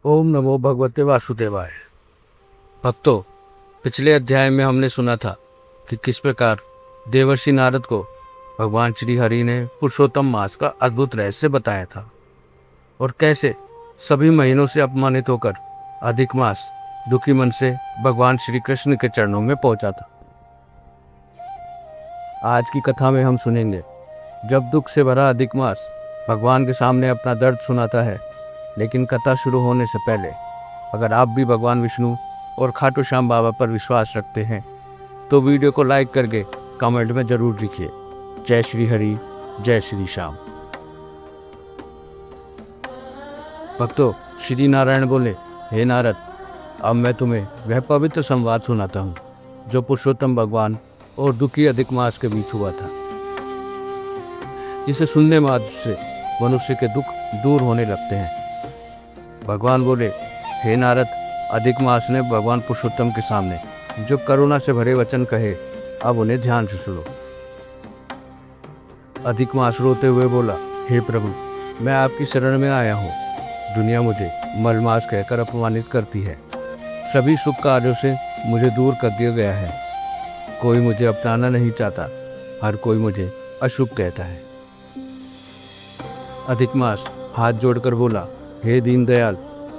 ओम नमो भगवते वासुदेवाय। भक्तों, पिछले अध्याय में हमने सुना था कि किस प्रकार देवर्षि नारद को भगवान श्री हरि ने पुरुषोत्तम मास का अद्भुत रहस्य बताया था और कैसे सभी महीनों से अपमानित होकर अधिक मास दुखी मन से भगवान श्री कृष्ण के चरणों में पहुंचा था। आज की कथा में हम सुनेंगे जब दुख से भरा अधिक मास भगवान के सामने अपना दर्द सुनाता है। लेकिन कथा शुरू होने से पहले अगर आप भी भगवान विष्णु और खाटू श्याम बाबा पर विश्वास रखते हैं तो वीडियो को लाइक करके कमेंट में जरूर लिखिए जय श्री हरि, जय श्री श्याम। भक्तों, श्री नारायण बोले, हे नारद, अब मैं तुम्हें वह पवित्र संवाद सुनाता हूँ जो पुरुषोत्तम भगवान और दुखी अधिक मास के बीच हुआ था, जिसे सुनने मात्र से मनुष्य के दुख दूर होने लगते हैं। भगवान बोले, हे नारद, अधिक मास ने भगवान पुरुषोत्तम के सामने जो करुणा से भरे वचन कहे, अब उन्हें ध्यान से सुनो। अधिक मास रोते हुए बोला, हे प्रभु, मैं आपकी शरण में आया हूँ। दुनिया मुझे मलमास कहकर अपमानित करती है। सभी शुभ कार्यों से मुझे दूर कर दिया गया है। कोई मुझे अपनाना नहीं चाहता, हर कोई मुझे अशुभ कहता है। अधिक मास हाथ जोड़कर बोला, हे दीनदयाल,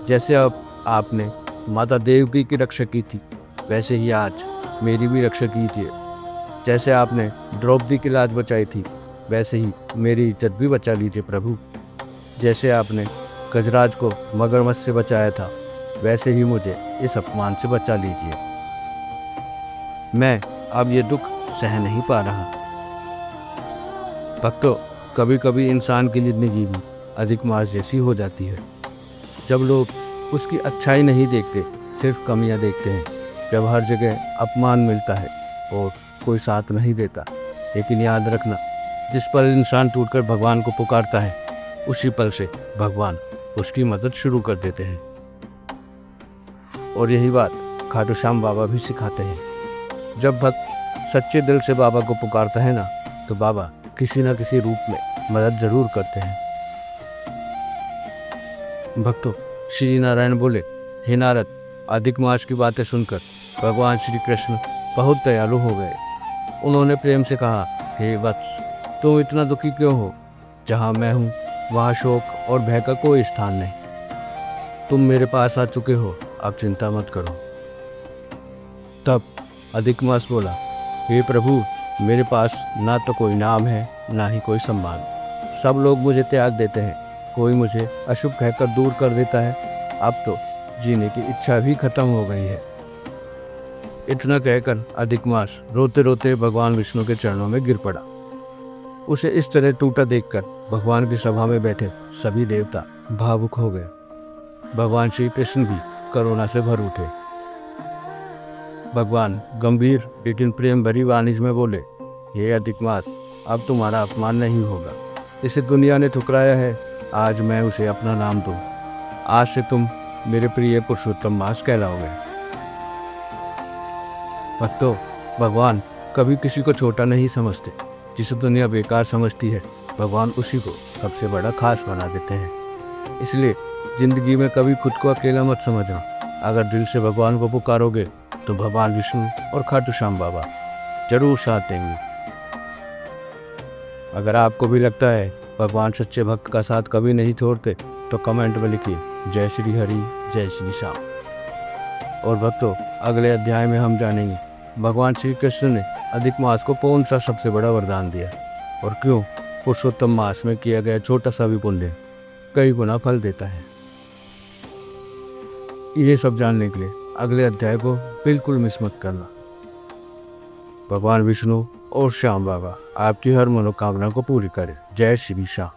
जैसे अब आपने माता देवकी की रक्षा की थी वैसे ही आज मेरी भी रक्षा कीजिए। जैसे आपने द्रौपदी की लाज बचाई थी वैसे ही मेरी इज्जत भी बचा लीजिए प्रभु। जैसे आपने गजराज को मगरमच्छ से बचाया था वैसे ही मुझे इस अपमान से बचा लीजिए। मैं अब ये दुख सह नहीं पा रहा। भक्तों, कभी कभी इंसान की जिंदगी भी अधिक मास जैसी हो जाती है। जब लोग उसकी अच्छाई नहीं देखते, सिर्फ कमियां देखते हैं। जब हर जगह अपमान मिलता है और कोई साथ नहीं देता। लेकिन याद रखना, जिस पल इंसान टूटकर भगवान को पुकारता है उसी पल से भगवान उसकी मदद शुरू कर देते हैं। और यही बात खाटू श्याम बाबा भी सिखाते हैं। जब भक्त सच्चे दिल से बाबा को पुकारता है ना, तो बाबा किसी न किसी रूप में मदद जरूर करते हैं। भक्तों, श्री नारायण बोले, हे नारद, अधिक मास की बातें सुनकर भगवान श्री कृष्ण बहुत दयालु हो गए। उन्होंने प्रेम से कहा, हे वत्स, तुम इतना दुखी क्यों हो? जहाँ मैं हूँ वहाँ शोक और भय का कोई स्थान नहीं। तुम मेरे पास आ चुके हो, अब चिंता मत करो। तब अधिक मास बोला, हे प्रभु, मेरे पास ना तो कोई नाम है ना ही कोई सम्मान। सब लोग मुझे त्याग देते हैं, कोई मुझे अशुभ कहकर दूर कर देता है। अब तो जीने की इच्छा भी खत्म हो गई है। इतना कहकर अधिक मास रोते रोते भगवान विष्णु के चरणों में गिर पड़ा। उसे इस तरह टूटा देखकर भगवान की सभा में बैठे सभी देवता भावुक हो गए। भगवान श्री कृष्ण भी करुणा से भर उठे। भगवान गंभीर लेकिन प्रेम भरी वाणी में बोले, हे अधिक मास, अब तुम्हारा अपमान नहीं होगा। इसे दुनिया ने ठुकराया है, आज मैं उसे अपना नाम दूं। आज से तुम मेरे प्रिय पुरुषोत्तम मास कहलाओगे। भक्तों, भगवान कभी किसी को छोटा नहीं समझते। जिसे दुनिया बेकार समझती है, भगवान उसी को सबसे बड़ा खास बना देते हैं। इसलिए जिंदगी में कभी खुद को अकेला मत समझना। अगर दिल से भगवान को पुकारोगे तो भगवान विष्णु और खाटू श्याम बाबा जरूर साथ देंगे। अगर आपको भी लगता है भगवान सच्चे भक्त का साथ कभी नहीं छोड़ते तो कमेंट में लिखिए जय श्री हरि, जय श्री श्याम। और भक्तों, अगले अध्याय में हम जानेंगे भगवान श्री कृष्ण ने अधिक मास को कौन सा सबसे बड़ा वरदान दिया और क्यों पुरुषोत्तम मास में किया गया छोटा सा भी पुण्य कई गुना फल देता है। ये सब जानने के लिए अगले अध्याय को बिल्कुल मिस मत करना। भगवान विष्णु और श्याम बाबा आपकी हर मनोकामना को पूरी करें। जय श्री श्याम।